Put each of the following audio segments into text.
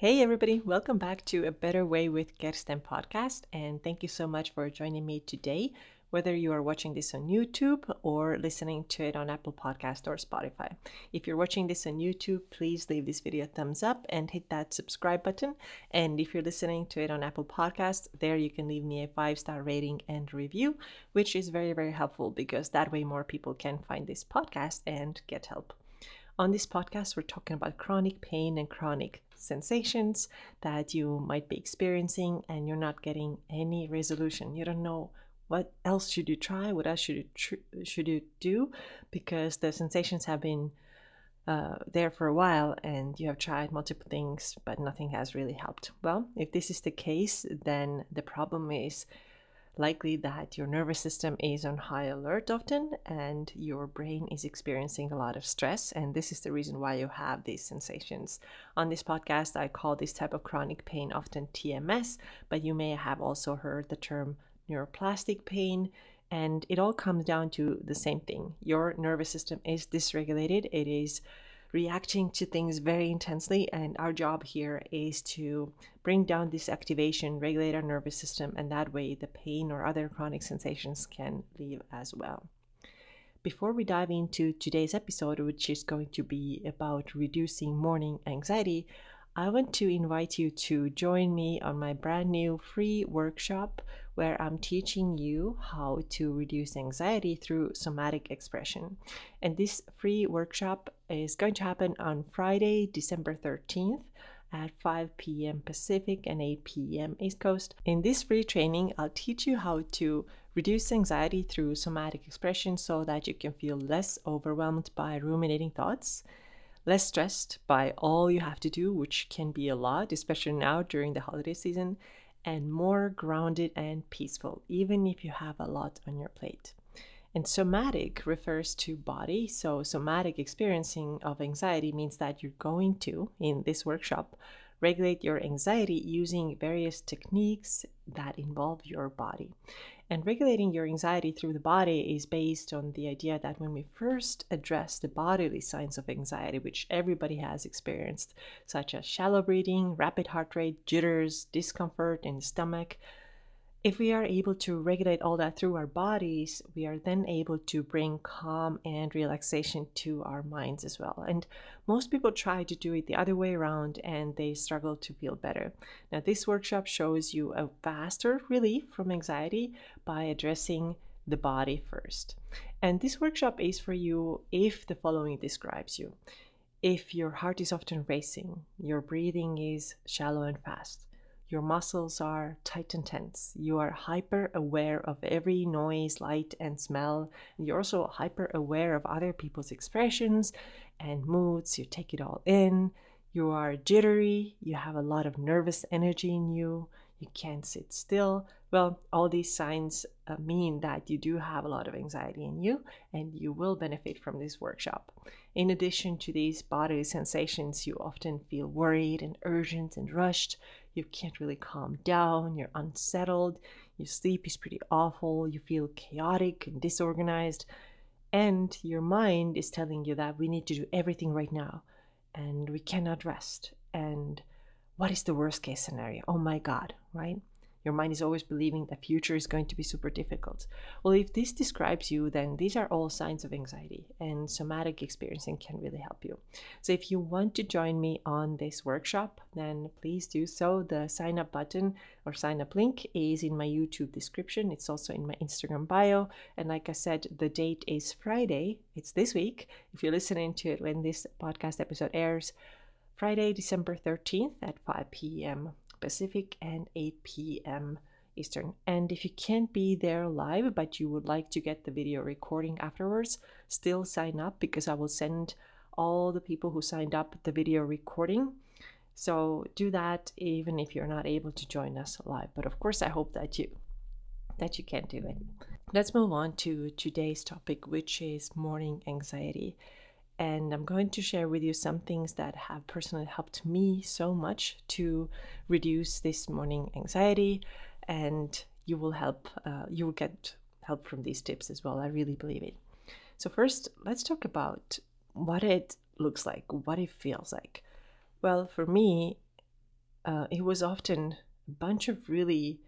Hey everybody, welcome back to A Better Way with Kersten podcast, and thank you so much for joining me today, whether you are watching this on YouTube or listening to it on Apple Podcast or Spotify. If you're watching this on YouTube, please leave this video a thumbs up and hit that subscribe button. And if you're listening to it on Apple Podcast, there you can leave me a 5-star rating and review, which is very, very helpful because that way more people can find this podcast and get help. On this podcast, we're talking about chronic pain and chronic sensations that you might be experiencing and you're not getting any resolution. You don't know what else should you try, what else should you do, because the sensations have been there for a while and you have tried multiple things, but nothing has really helped. Well, if this is the case, then the problem is likely that your nervous system is on high alert often and your brain is experiencing a lot of stress, and this is the reason why you have these sensations. On this podcast, I call this type of chronic pain often TMS, but you may have also heard the term neuroplastic pain, and it all comes down to the same thing. Your nervous system is dysregulated. It is reacting to things very intensely, and our job here is to bring down this activation, regulate our nervous system, and that way the pain or other chronic sensations can leave as well. Before we dive into today's episode, which is going to be about reducing morning anxiety, I want to invite you to join me on my brand new free workshop where I'm teaching you how to reduce anxiety through somatic expression. And this free workshop is going to happen on Friday, December 13th at 5 p.m. Pacific and 8 p.m. East Coast. In this free training, I'll teach you how to reduce anxiety through somatic expression so that you can feel less overwhelmed by ruminating thoughts, less stressed by all you have to do, which can be a lot, especially now during the holiday season, and more grounded and peaceful, even if you have a lot on your plate. And somatic refers to body, so somatic experiencing of anxiety means that you're going to, in this workshop, regulate your anxiety using various techniques that involve your body. And regulating your anxiety through the body is based on the idea that when we first address the bodily signs of anxiety, which everybody has experienced, such as shallow breathing, rapid heart rate, jitters, discomfort in the stomach, if we are able to regulate all that through our bodies, we are then able to bring calm and relaxation to our minds as well. And most people try to do it the other way around and they struggle to feel better. Now, this workshop shows you a faster relief from anxiety by addressing the body first. And this workshop is for you if the following describes you. If your heart is often racing, your breathing is shallow and fast, your muscles are tight and tense. You are hyper aware of every noise, light, and smell. You're also hyper aware of other people's expressions and moods. You take it all in. You are jittery. You have a lot of nervous energy in you. You can't sit still. Well, all these signs mean that you do have a lot of anxiety in you and you will benefit from this workshop. In addition to these bodily sensations, you often feel worried and urgent and rushed. You can't really calm down, you're unsettled, your sleep is pretty awful, you feel chaotic and disorganized, and your mind is telling you that we need to do everything right now and we cannot rest. And what is the worst case scenario? Oh my God, right? Your mind is always believing the future is going to be super difficult. Well, if this describes you, then these are all signs of anxiety, and somatic experiencing can really help you. So if you want to join me on this workshop, then please do so. The sign up button or sign up link is in my YouTube description. It's also in my Instagram bio. And like I said, the date is Friday. It's this week. If you're listening to it when this podcast episode airs, Friday, December 13th at 5 p.m. Pacific and 8 p.m. Eastern. And if you can't be there live, but you would like to get the video recording afterwards, still sign up because I will send all the people who signed up the video recording. So do that even if you're not able to join us live. But of course, I hope that you can do it. Let's move on to today's topic, which is morning anxiety. And I'm going to share with you some things that have personally helped me so much to reduce this morning anxiety, and you will get help from these tips as well. I really believe it. So first, let's talk about what it looks like, what it feels like. Well, for me, it was often a bunch of really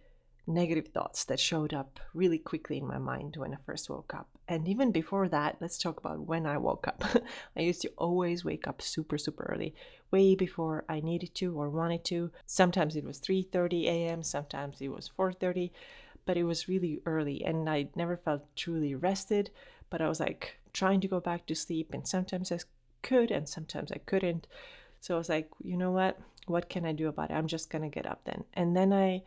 negative thoughts that showed up really quickly in my mind when I first woke up. And even before that, let's talk about when I woke up. I used to always wake up super, super early, way before I needed to or wanted to. Sometimes it was 3:30 a.m., sometimes it was 4:30, but it was really early and I never felt truly rested. But I was like trying to go back to sleep, and sometimes I could and sometimes I couldn't. So I was like, you know what? What can I do about it? I'm just gonna get up then. And then I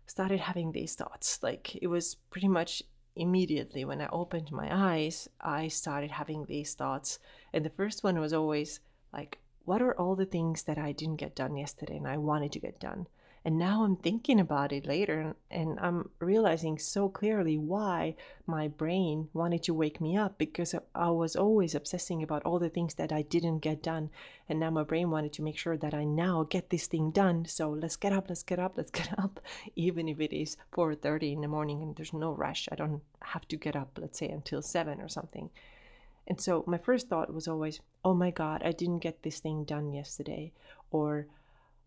started having these thoughts. Like it was pretty much immediately when I opened my eyes, I started having these thoughts. And the first one was always like, what are all the things that I didn't get done yesterday and I wanted to get done? And now I'm thinking about it later and I'm realizing so clearly why my brain wanted to wake me up, because I was always obsessing about all the things that I didn't get done. And now my brain wanted to make sure that I now get this thing done. So let's get up, let's get up, let's get up, even if it is 4:30 in the morning and there's no rush. I don't have to get up, let's say, until 7 or something. And so my first thought was always, oh my God, I didn't get this thing done yesterday. Or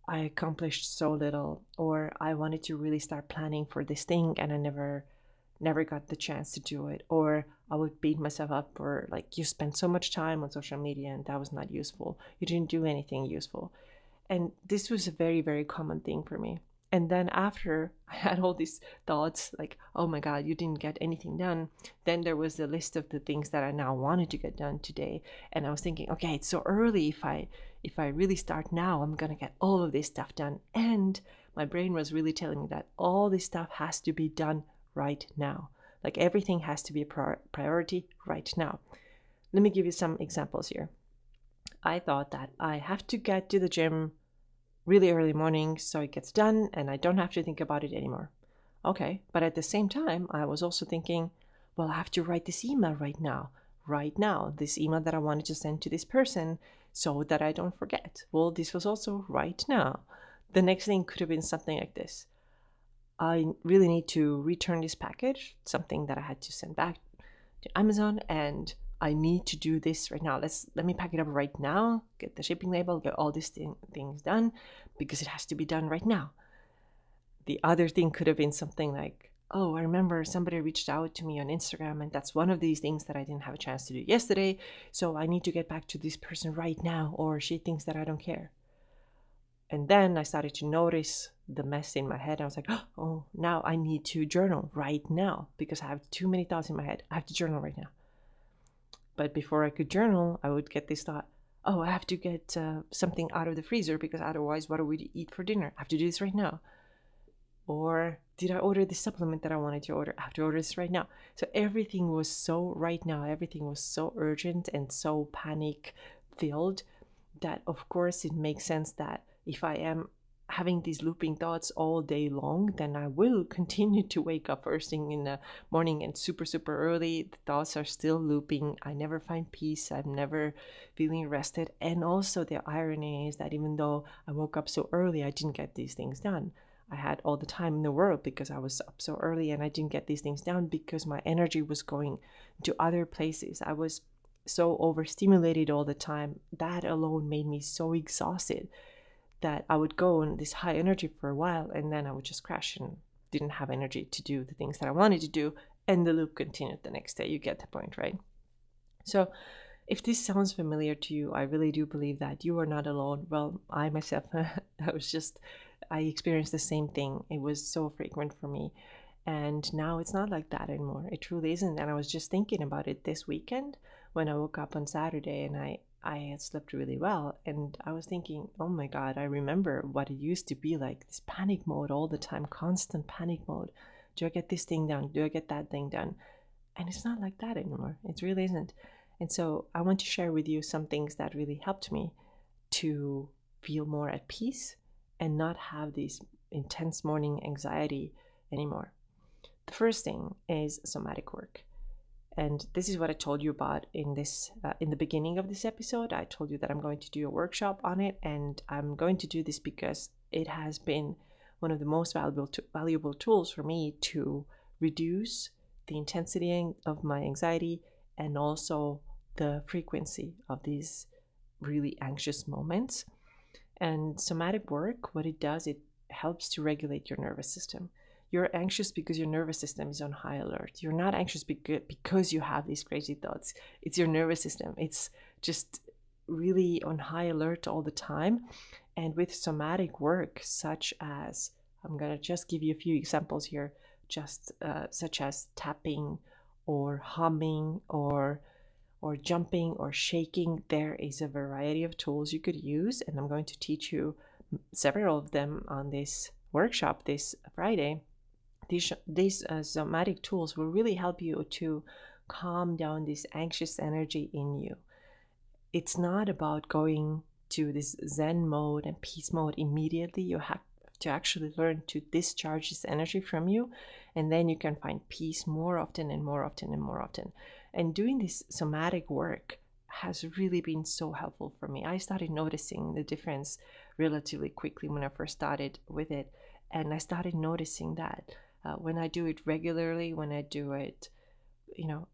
I accomplished so little, or I wanted to really start planning for this thing and I never got the chance to do it. Or I would beat myself up for like, you spent so much time on social media and that was not useful. You didn't do anything useful. And this was a very, very common thing for me. And then after I had all these thoughts like, oh my God, you didn't get anything done, then there was the list of the things that I now wanted to get done today. And I was thinking, okay, it's so early. If I really start now, I'm gonna get all of this stuff done. And my brain was really telling me that all this stuff has to be done right now. Like everything has to be a priority right now. Let me give you some examples here. I thought that I have to get to the gym really early morning so it gets done and I don't have to think about it anymore. Okay, but at the same time, I was also thinking, well, I have to write this email right now. Right now, this email that I wanted to send to this person so that I don't forget. Well, this was also right now. The next thing could have been something like this. I really need to return this package, something that I had to send back to Amazon, and I need to do this right now. Let me pack it up right now, get the shipping label, get all these things done because it has to be done right now. The other thing could have been something like, oh, I remember somebody reached out to me on Instagram, and that's one of these things that I didn't have a chance to do yesterday. So I need to get back to this person right now, or she thinks that I don't care. And then I started to notice the mess in my head. I was like, oh, now I need to journal right now because I have too many thoughts in my head. I have to journal right now. But before I could journal, I would get this thought, oh, I have to get something out of the freezer because otherwise, what are we to eat for dinner? I have to do this right now. Or did I order the supplement that I wanted to order? I have to order this right now. So everything was so right now. Everything was so urgent and so panic filled that, of course, it makes sense that if I am having these looping thoughts all day long, then I will continue to wake up first thing in the morning and super, super early. The thoughts are still looping. I never find peace. I'm never feeling rested. And also, the irony is that even though I woke up so early, I didn't get these things done. I had all the time in the world because I was up so early and I didn't get these things done because my energy was going to other places. I was so overstimulated all the time. That alone made me so exhausted that I would go on this high energy for a while and then I would just crash and didn't have energy to do the things that I wanted to do. And the loop continued the next day. You get the point, right? So if this sounds familiar to you, I really do believe that you are not alone. Well, I myself, I experienced the same thing. It was so frequent for me. And now it's not like that anymore. It truly isn't. And I was just thinking about it this weekend when I woke up on Saturday and I had slept really well. And I was thinking, oh my God, I remember what it used to be like, this panic mode all the time, constant panic mode. Do I get this thing done? Do I get that thing done? And it's not like that anymore. It really isn't. And so I want to share with you some things that really helped me to feel more at peace and not have this intense morning anxiety anymore. The first thing is somatic work. And this is what I told you about in the beginning of this episode. I told you that I'm going to do a workshop on it, and I'm going to do this because it has been one of the most valuable tools for me to reduce the intensity of my anxiety and also the frequency of these really anxious moments. And somatic work, what it does, it helps to regulate your nervous system. You're anxious because your nervous system is on high alert. You're not anxious because you have these crazy thoughts. It's your nervous system. It's just really on high alert all the time. And with somatic work, such as, I'm going to just give you a few examples here, just such as tapping or humming or jumping or shaking, there is a variety of tools you could use. And I'm going to teach you several of them on this workshop this Friday. These somatic tools will really help you to calm down this anxious energy in you. It's not about going to this Zen mode and peace mode immediately. You have to actually learn to discharge this energy from you, and then you can find peace more often and more often and more often. And doing this somatic work has really been so helpful for me. I started noticing the difference relatively quickly when I first started with it, and I started noticing that when I do it regularly, when I do it,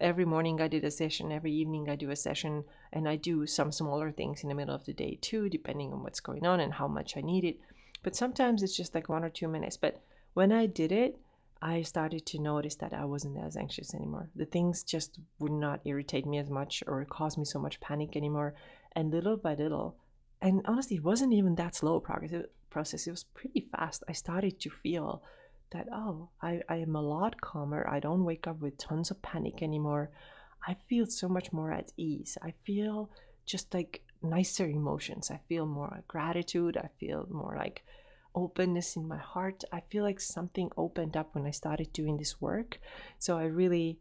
every morning I did a session, every evening I do a session, and I do some smaller things in the middle of the day too, depending on what's going on and how much I need it. But sometimes it's just like 1 or 2 minutes. But when I did it, I started to notice that I wasn't as anxious anymore. The things just would not irritate me as much or cause me so much panic anymore. And little by little, and honestly, it wasn't even that slow process. It was pretty fast. I started to feel that, oh, I am a lot calmer. I don't wake up with tons of panic anymore. I feel so much more at ease. I feel just like nicer emotions. I feel more like gratitude. I feel more like openness in my heart. I feel like something opened up when I started doing this work. So I really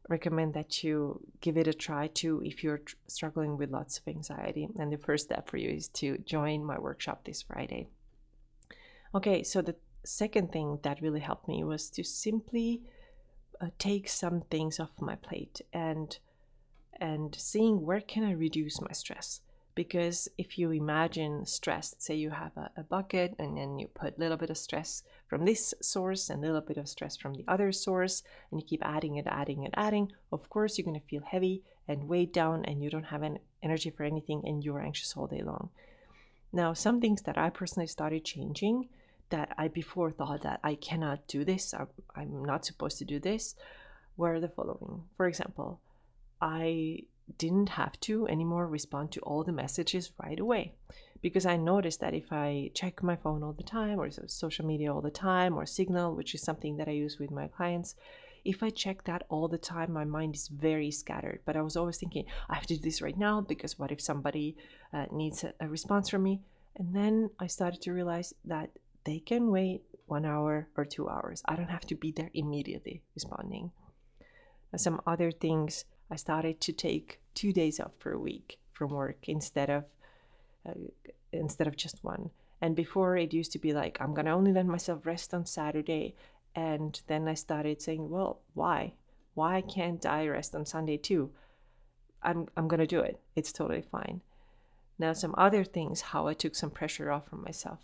recommend that you give it a try too if you're struggling with lots of anxiety. And the first step for you is to join my workshop this Friday. Okay, so the second thing that really helped me was to simply take some things off my plate and seeing where can I reduce my stress. Because if you imagine stress, say you have a bucket and then you put a little bit of stress from this source and a little bit of stress from the other source, and you keep adding it, of course you're going to feel heavy and weighed down and you don't have any energy for anything and you're anxious all day long. Now, some things that I personally started changing that I before thought that I cannot do this, I'm not supposed to do this, were the following. For example, I didn't have to anymore respond to all the messages right away, because I noticed that if I check my phone all the time or social media all the time or Signal, which is something that I use with my clients, if I check that all the time, my mind is very scattered. But I was always thinking, I have to do this right now because what if somebody needs a response from me? And then I started to realize that they can wait 1 hour or 2 hours. I don't have to be there immediately responding. Some other things, I started to take 2 days off per week from work instead of just one. And before it used to be like, I'm gonna only let myself rest on Saturday. And then I started saying, well, why? Why can't I rest on Sunday too? I'm gonna do it. It's totally fine. Now, some other things, how I took some pressure off from myself.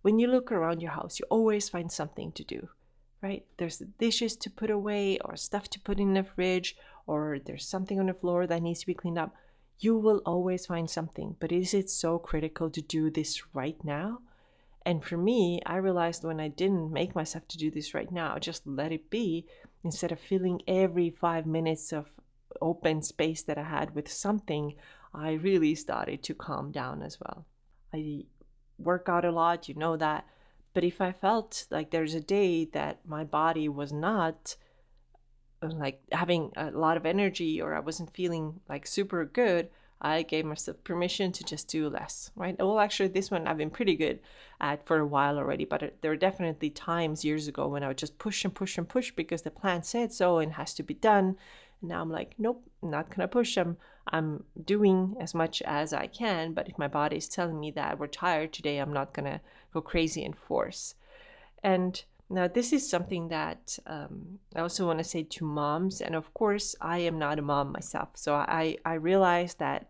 When you look around your house, you always find something to do, right? There's dishes to put away or stuff to put in the fridge, or there's something on the floor that needs to be cleaned up. You will always find something, but is it so critical to do this right now? And for me, I realized when I didn't make myself to do this right now, just let it be, instead of filling every 5 minutes of open space that I had with something, I really started to calm down as well. I work out a lot, you know that. But if I felt like there's a day that my body was not like having a lot of energy or I wasn't feeling like super good, I gave myself permission to just do less, right? Well, actually, this one I've been pretty good at for a while already, but there were definitely times years ago when I would just push and push and push because the plan said so and has to be done. And now I'm like, nope, I'm not gonna push. I'm doing as much as I can, but if my body is telling me that we're tired today, I'm not gonna go crazy and force. And now, this is something that I also want to say to moms. And of course, I am not a mom myself. So I realize that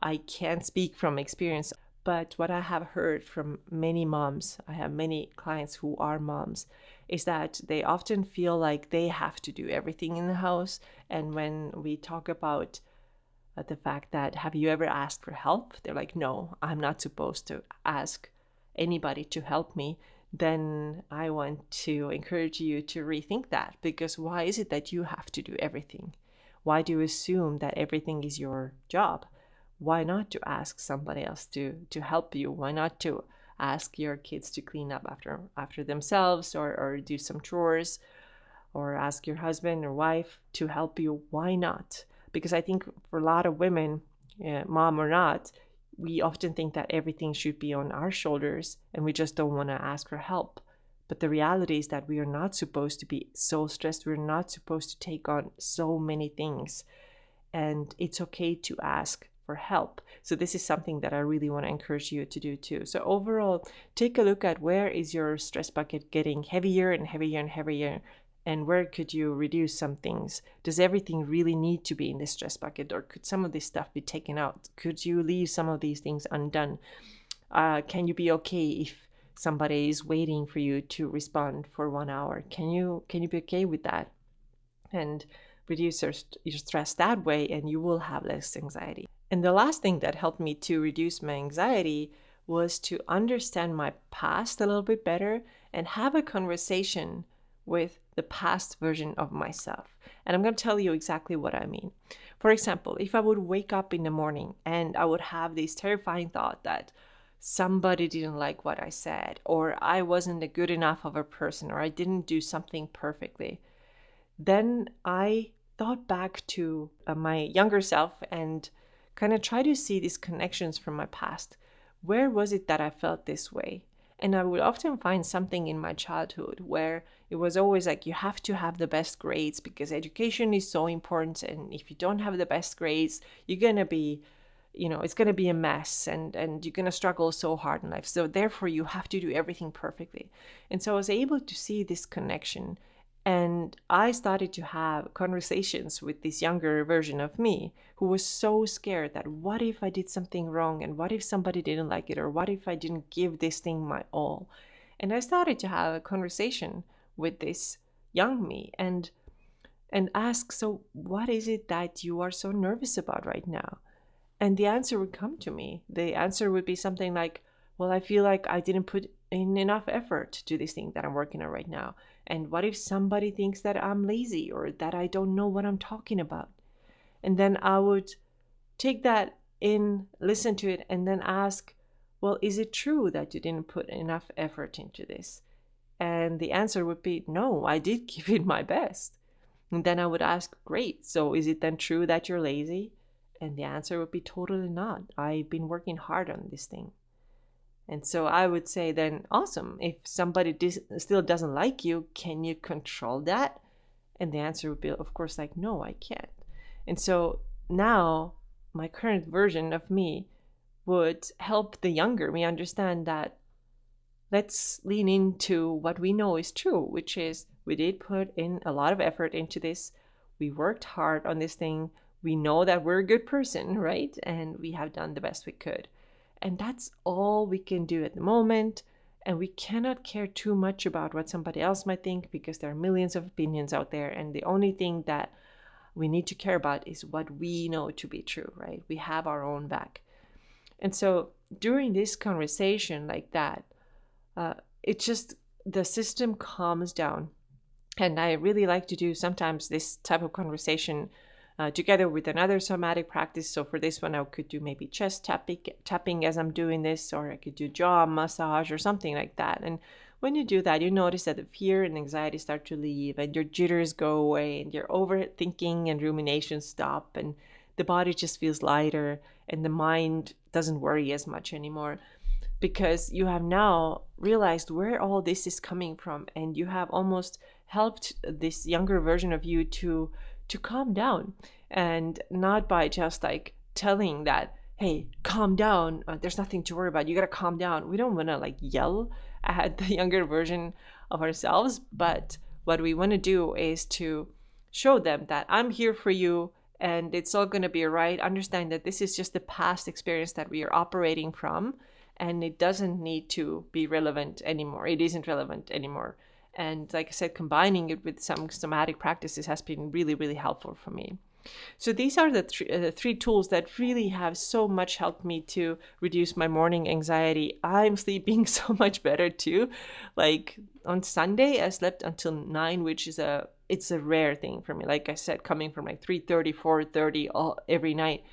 I can't speak from experience. But what I have heard from many moms, I have many clients who are moms, is that they often feel like they have to do everything in the house. And when we talk about the fact that, have you ever asked for help? They're like, no, I'm not supposed to ask anybody to help me. Then I want to encourage you to rethink that, because why is it that you have to do everything? Why do you assume that everything is your job? Why not to ask somebody else to help you? Why not to ask your kids to clean up after themselves, or do some chores, or ask your husband or wife to help you? Why not? Because I think for a lot of women, mom or not, we often think that everything should be on our shoulders and we just don't want to ask for help. But the reality is that we are not supposed to be so stressed. We're not supposed to take on so many things. And it's okay to ask for help. So this is something that I really want to encourage you to do too. So overall, take a look at, where is your stress bucket getting heavier and heavier and heavier, and where could you reduce some things? Does everything really need to be in the stress bucket, or could some of this stuff be taken out? Could you leave some of these things undone? Can you be okay if somebody is waiting for you to respond for 1 hour? Can you be okay with that? And reduce your stress that way, and you will have less anxiety. And the last thing that helped me to reduce my anxiety was to understand my past a little bit better and have a conversation with the past version of myself. And I'm going to tell you exactly what I mean. For example, if I would wake up in the morning and I would have this terrifying thought that somebody didn't like what I said, or I wasn't a good enough of a person, or I didn't do something perfectly, then I thought back to my younger self and kind of try to see these connections from my past. Where was it that I felt this way? And I would often find something in my childhood where it was always like, you have to have the best grades because education is so important. And if you don't have the best grades, you're going to be, it's going to be a mess, and you're going to struggle so hard in life. So therefore, you have to do everything perfectly. And so I was able to see this connection. And I started to have conversations with this younger version of me who was so scared that, what if I did something wrong? And what if somebody didn't like it? Or what if I didn't give this thing my all? And I started to have a conversation with this young me and ask, so what is it that you are so nervous about right now? And the answer would come to me. The answer would be something like, well, I feel like I didn't put in enough effort to this thing that I'm working on right now. And what if somebody thinks that I'm lazy or that I don't know what I'm talking about? And then I would take that in, listen to it, and then ask, well, is it true that you didn't put enough effort into this? And the answer would be, no, I did give it my best. And then I would ask, great, so is it then true that you're lazy? And the answer would be totally not. I've been working hard on this thing. And so I would say then, awesome, if somebody still doesn't like you, can you control that? And the answer would be, of course, like, no, I can't. And so now my current version of me would help the younger me understand that, let's lean into what we know is true, which is we did put in a lot of effort into this. We worked hard on this thing. We know that we're a good person, right? And we have done the best we could. And that's all we can do at the moment. And we cannot care too much about what somebody else might think, because there are millions of opinions out there. And the only thing that we need to care about is what we know to be true, right? We have our own back. And so during this conversation like that, it's just, the system calms down. And I really like to do sometimes this type of conversation together with another somatic practice. So for this one, I could do maybe chest tapping as I'm doing this, or I could do jaw massage or something like that. And when you do that, you notice that the fear and anxiety start to leave, and your jitters go away, and your overthinking and ruminations stop, and the body just feels lighter, and the mind doesn't worry as much anymore, because you have now realized where all this is coming from, and you have almost helped this younger version of you to calm down. And not by just like telling that, hey, calm down, there's nothing to worry about, you gotta calm down. We don't want to like yell at the younger version of ourselves, but what we want to do is to show them that I'm here for you, and it's all going to be all right. Understand that this is just the past experience that we are operating from, and it doesn't need to be relevant anymore. It isn't relevant anymore. And like I said, combining it with some somatic practices has been really, really helpful for me. So these are the three tools that really have so much helped me to reduce my morning anxiety. I'm sleeping so much better too. Like on Sunday, I slept until 9, which is it's a rare thing for me. Like I said, coming from like 3:30, 4:30 every night,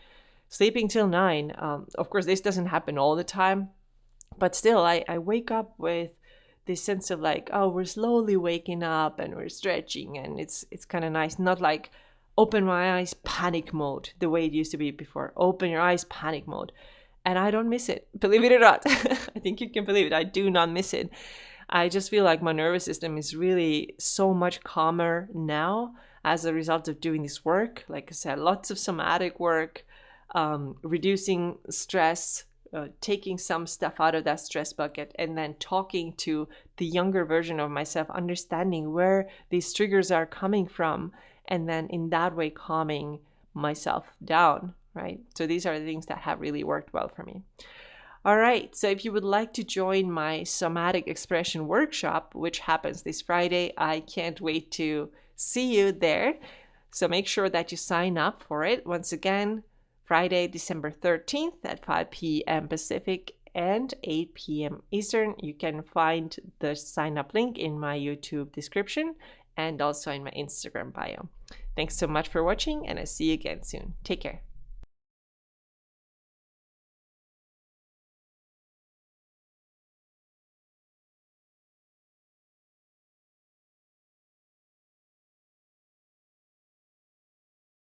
sleeping till 9. Of course, this doesn't happen all the time, but still, I wake up with this sense of like, oh, we're slowly waking up and we're stretching, and it's kind of nice. Not like open my eyes panic mode the way it used to be before. Open your eyes panic mode, and I don't miss it. Believe it or not, I think you can believe it. I do not miss it. I just feel like my nervous system is really so much calmer now as a result of doing this work. Like I said, lots of somatic work, reducing stress, taking some stuff out of that stress bucket, and then talking to the younger version of myself, understanding where these triggers are coming from, and then in that way calming myself down, right? So these are the things that have really worked well for me. All right, so if you would like to join my somatic expression workshop, which happens this Friday, I can't wait to see you there. So make sure that you sign up for it. Once again, Friday, December 13th at 5 p.m. Pacific and 8 p.m. Eastern. You can find the sign up link in my YouTube description and also in my Instagram bio. Thanks so much for watching, and I'll see you again soon. Take care.